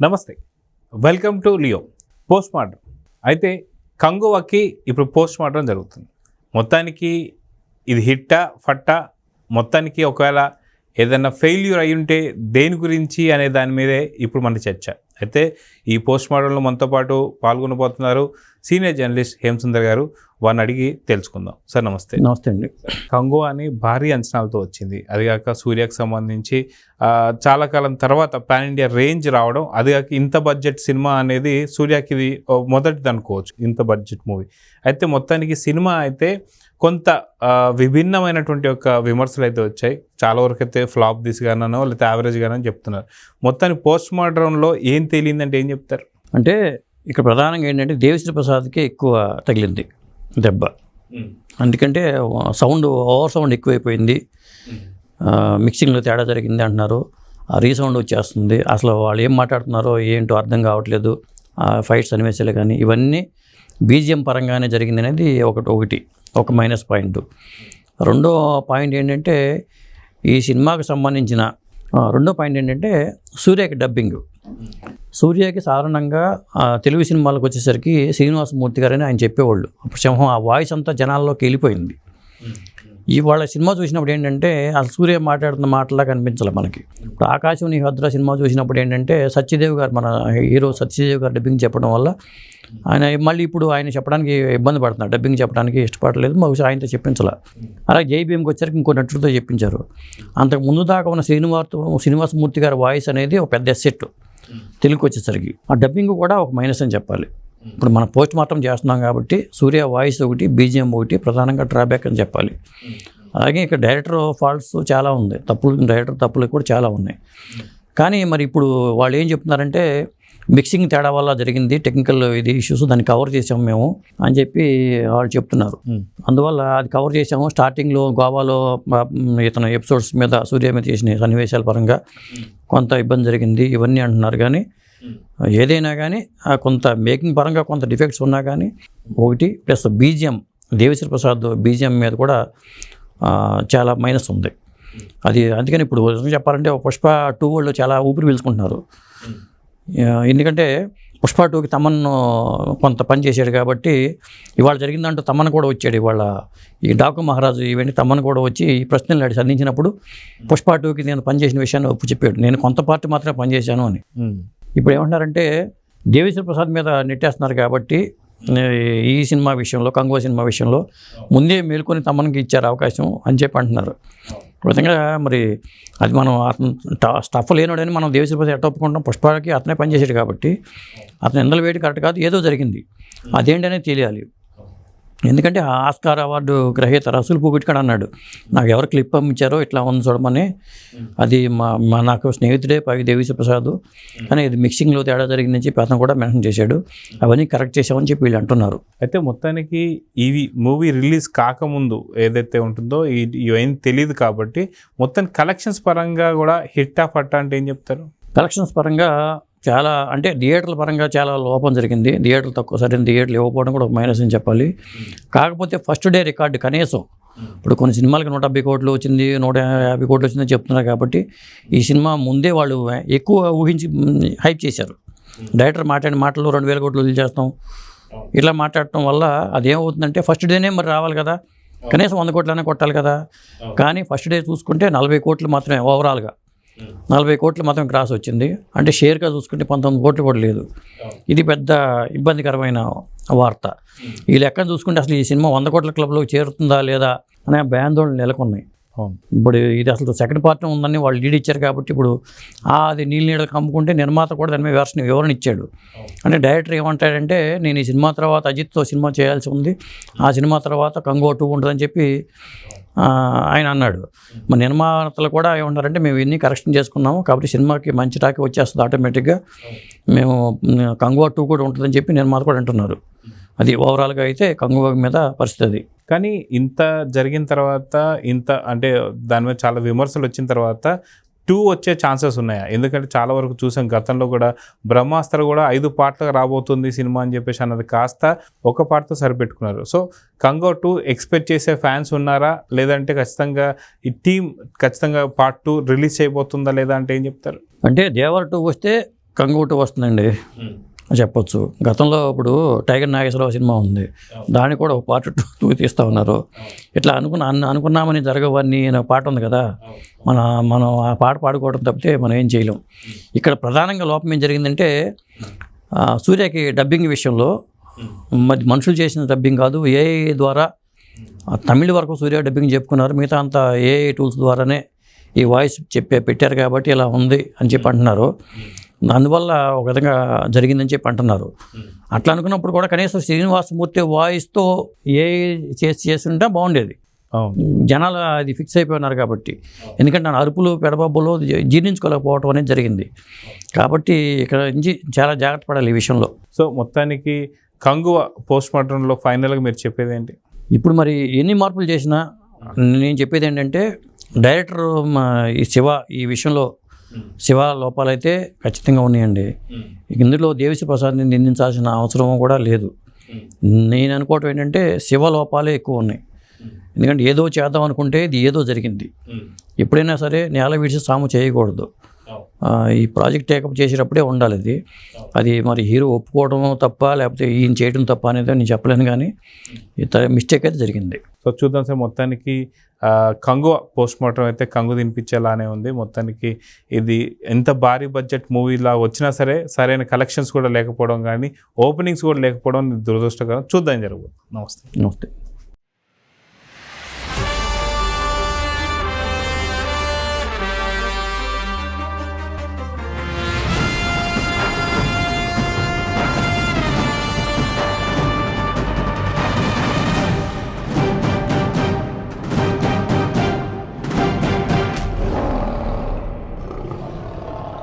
నమస్తే, welcome to Leo. Post mortem అయితే కంగువకి ఇప్పుడు పోస్ట్ మార్టం జరుగుతుంది. మొత్తానికి ఇది హిట్టా ఫట్టా, మొత్తానికి ఒకవేళ ఏదైనా ఫెయిల్యూర్ అయి ఉంటే దేని గురించి అనే దాని మీదే ఇప్పుడు మన చర్చ. అయితే ఈ పోస్ట్ మార్టంలో మనతో పాటు పాల్గొనబోతున్నారు సీనియర్ జర్నలిస్ట్ హేమసుందర్ గారు. వారిని అడిగి తెలుసుకుందాం. సార్ నమస్తే. నమస్తే అండి. కంగువా అని భారీ అంచనాలతో వచ్చింది. అదిగాక సూర్యకి సంబంధించి చాలా కాలం తర్వాత పాన్ ఇండియా రేంజ్ రావడం, అదిగాక ఇంత బడ్జెట్ సినిమా అనేది సూర్యకి ఇది మొదటిది అనుకోవచ్చు, ఇంత బడ్జెట్ మూవీ. అయితే మొత్తానికి సినిమా అయితే కొంత విభిన్నమైనటువంటి ఒక విమర్శలు అయితే వచ్చాయి. చాలా వరకు అయితే ఫ్లాప్ దిశగానో లేకపోతే యావరేజ్గానో చెప్తున్నారు. మొత్తానికి పోస్ట్ మార్టంలో ఏం తెలియదంటే ఏం చెప్తారు? అంటే ఇక్కడ ప్రధానంగా ఏంటంటే దేవిశ్రీ ప్రసాద్కి ఎక్కువ తగిలింది దెబ్బ. అందుకంటే ఓవర్ సౌండ్ ఎక్కువైపోయింది, మిక్సింగ్లో తేడా జరిగింది అంటున్నారు, రీసౌండ్ వచ్చేస్తుంది, అసలు వాళ్ళు ఏం మాట్లాడుతున్నారో ఏంటో అర్థం కావట్లేదు, ఫైట్స్ సన్నివేశాలు కానీ ఇవన్నీ బీజిఎం పరంగానే జరిగింది అనేది ఒక మైనస్ పాయింట్. రెండో పాయింట్ ఏంటంటే ఈ సినిమాకు సంబంధించిన రెండో పాయింట్ ఏంటంటే సూర్యకి డబ్బింగ్. సూర్యకి సాధారణంగా తెలుగు సినిమాలకు వచ్చేసరికి శ్రీనివాసమూర్తి గారని ఆయన చెప్పేవాళ్ళు. అప్పుడు సింహం ఆ వాయిస్ అంతా జనాల్లోకి వెళ్ళిపోయింది. ఇవాళ సినిమా చూసినప్పుడు ఏంటంటే అసలు సూర్య మాట్లాడుతున్న మాటలా కనిపించాలి మనకి. ఇప్పుడు ఆకాశం నీ భద్ర సినిమా చూసినప్పుడు ఏంటంటే సత్యదేవ్ గారు, మన హీరో సత్యదేవ్ గారు డబ్బింగ్ చెప్పడం వల్ల ఆయన మళ్ళీ ఇప్పుడు ఆయన చెప్పడానికి ఇబ్బంది పడుతున్నారు, డబ్బింగ్ చెప్పడానికి ఇష్టపడలేదు, బహుశా ఆయనతో చెప్పించాలి. అలాగే జై భీమ్కి వచ్చరికి ఇంకో నటులతో చెప్పించారు. అంతకు ముందు దాకా ఉన్న శ్రీనివాసమూర్తి గారి వాయిస్ అనేది ఒక పెద్ద ఎసెట్ తెలుగుకి వచ్చేసరికి. ఆ డబ్బింగ్ కూడా ఒక మైనస్ అని చెప్పాలి. ఇప్పుడు మనం పోస్ట్ మార్టం చేస్తున్నాం కాబట్టి సూర్య వాయిస్ ఒకటి, బీజిఎం ఒకటి ప్రధానంగా డ్రాబ్యాక్ అని చెప్పాలి. అలాగే ఇక్కడ డైరెక్టర్ ఫాల్ట్స్ చాలా ఉంది, డైరెక్టర్ తప్పులు కూడా చాలా ఉన్నాయి. కానీ మరి ఇప్పుడు వాళ్ళు ఏం చెప్తున్నారంటే మిక్సింగ్ తేడా వల్ల జరిగింది, టెక్నికల్ ఇష్యూస్, దాన్ని కవర్ చేసాము మేము అని చెప్పి వాళ్ళు చెప్తున్నారు. అందువల్ల అది కవర్ చేసాము. స్టార్టింగ్లో గోవాలో ఇతను ఎపిసోడ్స్ మీద సూర్య మీద చేసిన సన్నివేశాల పరంగా కొంత ఇబ్బంది జరిగింది ఇవన్నీ అంటున్నారు. కానీ ఏదైనా కానీ కొంత మేకింగ్ పరంగా కొంత డిఫెక్ట్స్ ఉన్నా కానీ ఒకటి plus BGM, Devi Sri Prasad BGM మీద కూడా చాలా మైనస్ ఉంది. అది అందుకని ఇప్పుడు చెప్పాలంటే పుష్ప 2 వాళ్ళు చాలా ఊపిరి పీల్చుకుంటున్నారు. ఎందుకంటే పుష్ప 2కి తమన్ కొంత పని చేశాడు కాబట్టి ఇవాళ జరిగిందంటూ తమన్ కూడా వచ్చాడు. ఇవాళ ఈ డాకు మహారాజు ఈవెంట్ తమన్ కూడా వచ్చి ఈ ప్రశ్నలు సంధించినప్పుడు పుష్ప 2కి నేను పనిచేసిన విషయాన్ని ఒప్పు చెప్పాడు, నేను కొంత పార్టీ మాత్రమే పనిచేశాను అని. ఇప్పుడు ఏమంటున్నారంటే దేవిశ్రీ ప్రసాద్ మీద నెట్టేస్తున్నారు కాబట్టి ఈ సినిమా విషయంలో, కంగువా సినిమా విషయంలో ముందే మేల్కొని తమన్కి ఇచ్చారు అవకాశం అని చెప్పి అంటున్నారు. విధంగా మరి అది మనం స్టఫ్ లేనోడని మనం దేవిశ్రీ ప్రసాద్ ఎట్ట ఒప్పుకుంటాం? పుష్పకి అతనే పనిచేసాడు కాబట్టి అతను ఎందల వేడి కరెక్ట్ కాదు, ఏదో జరిగింది, అదేంటనేది తెలియాలి. ఎందుకంటే ఆస్కార్ అవార్డు గ్రహీత రసూల్ పూబిట్కర్ అన్నాడు, నాకు ఎవరు క్లిప్ పంపించారో ఇట్లా ఉంది చూడమని, అది నాకు స్నేహితుడే దేవిశ్రీ ప్రసాద్, కానీ ఇది మిక్సింగ్లో తేడా జరిగిందని చెప్పి అతను కూడా మెన్షన్ చేశాడు. అవన్నీ కరెక్ట్ చేసామని చెప్పి వీళ్ళు అంటున్నారు. అయితే మొత్తానికి ఇవి మూవీ రిలీజ్ కాకముందు ఏదైతే ఉంటుందో ఇవన్నీ తెలియదు కాబట్టి మొత్తం కలెక్షన్స్ పరంగా కూడా హిట్టా ఫట్టా అంటే ఏం చెప్తారు? కలెక్షన్స్ పరంగా చాలా, అంటే థియేటర్ల పరంగా చాలా లోపం జరిగింది. థియేటర్లు తక్కువ, సరైన థియేటర్లు ఇవ్వకపోవడం కూడా ఒక మైనస్ అని చెప్పాలి. కాకపోతే ఫస్ట్ డే రికార్డు కనీసం ఇప్పుడు కొన్ని సినిమాలకి 170 కోట్లు వచ్చింది, 150 కోట్లు వచ్చిందని చెప్తున్నారు. కాబట్టి ఈ సినిమా ముందే వాళ్ళు ఎక్కువ ఊహించి హైప్ చేశారు. డైరెక్టర్ మాట్లాడిన మాటలు 2000 కోట్లు వదిలి చేస్తాం ఇట్లా మాట్లాడటం వల్ల అదేమవుతుందంటే ఫస్ట్ డేనే మరి రావాలి కదా, కనీసం 100 కోట్లనే కొట్టాలి కదా. కానీ ఫస్ట్ డే చూసుకుంటే 40 కోట్లు మాత్రమే, ఓవరాల్గా 40 కోట్లు మాత్రం క్రాస్ వచ్చింది. అంటే షేర్గా చూసుకుంటే 19 కోట్లు కూడా లేదు. ఇది పెద్ద ఇబ్బందికరమైన వార్త. ఈ లెక్కను చూసుకుంటే అసలు ఈ సినిమా 100 కోట్ల క్లబ్లోకి చేరుతుందా లేదా అనే భయాందోళనలు నెలకొన్నాయి. ఇప్పుడు ఇది అసలు సెకండ్ పార్ట్ ఉందని వాళ్ళు లీడ్ ఇచ్చారు కాబట్టి ఇప్పుడు అది నీళ్ళకి అమ్ముకుంటే నిర్మాత కూడా దాని మీద వివరణ ఇచ్చాడు. అంటే డైరెక్టర్ ఏమంటాడంటే నేను ఈ సినిమా తర్వాత అజిత్తో సినిమా చేయాల్సి ఉంది, ఆ సినిమా తర్వాత కంగువా 2 ఉంటుందని చెప్పి ఆయన అన్నాడు. మన నిర్మాతలు కూడా ఏమంటారంటే మేము ఇన్ని కరెక్షన్ చేసుకున్నాము కాబట్టి సినిమాకి మంచి టాక్ వచ్చేస్తుంది ఆటోమేటిక్గా, మేము కంగువా 2 కూడా ఉంటుందని చెప్పి నిర్మాత కూడా అంటున్నారు. అది ఓవరాల్గా అయితే కంగువా మీద పరిస్థితి. కానీ ఇంత జరిగిన తర్వాత, ఇంత అంటే దాని మీద చాలా విమర్శలు వచ్చిన తర్వాత 2 వచ్చే ఛాన్సెస్ ఉన్నాయా? ఎందుకంటే చాలా వరకు చూసాం గతంలో కూడా బ్రహ్మాస్త్ర కూడా 5 పార్ట్లుగా రాబోతుంది సినిమా అని చెప్పేసి అన్నది కాస్త ఒక పార్ట్తో సరిపెట్టుకున్నారు. సో కంగువా 2 ఎక్స్పెక్ట్ చేసే ఫ్యాన్స్ ఉన్నారా, లేదంటే ఖచ్చితంగా ఈ టీం ఖచ్చితంగా పార్ట్ 2 రిలీజ్ చేయబోతుందా లేదా అంటే ఏం చెప్తారు? అంటే దేవర్ 2 వస్తే కంగుటి వస్తుందండి చెప్పొచ్చు. గతంలో ఇప్పుడు టైగర్ నాగేశ్వరరావు సినిమా ఉంది, దాన్ని కూడా ఒక పార్ట్ 2 తీస్తూ ఉన్నారు. ఇట్లా అనుకున్నామని జరగవన్నీ అనే పాట ఉంది కదా, మనం ఆ పాట పాడుకోవడం తప్పితే మనం ఏం చేయలేం. ఇక్కడ ప్రధానంగా లోపం ఏం జరిగిందంటే సూర్యకి డబ్బింగ్ విషయంలో మరి మనుషులు చేసిన డబ్బింగ్ కాదు, ఏఐ ద్వారా తమిళ వరకు సూర్య డబ్బింగ్ చెప్పుకున్నారు, మిగతా అంతా ఏఐ టూల్స్ ద్వారానే ఈ వాయిస్ పెట్టారు కాబట్టి ఇలా ఉంది అని చెప్పి అంటున్నారు. అందువల్ల ఒక విధంగా జరిగిందని చెప్పి అంటున్నారు. అట్లా అనుకున్నప్పుడు కూడా కనీసం శ్రీనివాసమూర్తి వాయిస్తో ఏ చేస్తుంటే బాగుండేది. జనాలు అది ఫిక్స్ అయిపోయినారు కాబట్టి, ఎందుకంటే నా అరుపులు పెడబబ్బులు జీర్ణించుకోలేకపోవడం అనేది జరిగింది. కాబట్టి ఇక్కడ నుంచి చాలా జాగ్రత్త పడాలి ఈ విషయంలో. సో మొత్తానికి కంగువ పోస్ట్ మార్టంలో ఫైనల్గా మీరు చెప్పేది ఏంటి? ఇప్పుడు మరి ఎన్ని మార్పులు చేసినా నేను చెప్పేది ఏంటంటే డైరెక్టర్ ఈ శివ ఈ విషయంలో శివ లోపాలైతే ఖచ్చితంగా ఉన్నాయండి. ఇందులో దేవిశ్రీ ప్రసాద్ని నిందించాల్సిన అవసరం కూడా లేదు. నేను అనుకోవటం ఏంటంటే శివ లోపాలే ఎక్కువ ఉన్నాయి. ఎందుకంటే ఏదో చేద్దాం అనుకుంటే ఇది ఏదో జరిగింది. ఎప్పుడైనా సరే నేల విడిచి సాము చేయకూడదు. ఈ ప్రాజెక్ట్ టేకప్ చేసేటప్పుడే ఉండాలి అది. అది మరి హీరో ఒప్పుకోవడం తప్ప లేకపోతే ఈయన చేయడం తప్ప అనేది నేను చెప్పలేను, కానీ మిస్టేక్ అయితే జరిగింది. సో చూద్దాం సార్, మొత్తానికి కంగువ పోస్ట్ మార్టం అయితే కంగు తినిపించేలానే ఉంది. మొత్తానికి ఇది ఎంత భారీ బడ్జెట్ మూవీలా వచ్చినా సరే సరైన కలెక్షన్స్ కూడా లేకపోవడం కానీ ఓపెనింగ్స్ కూడా లేకపోవడం దురదృష్టకరం. చూద్దాం జరుగుతుంది. నమస్తే.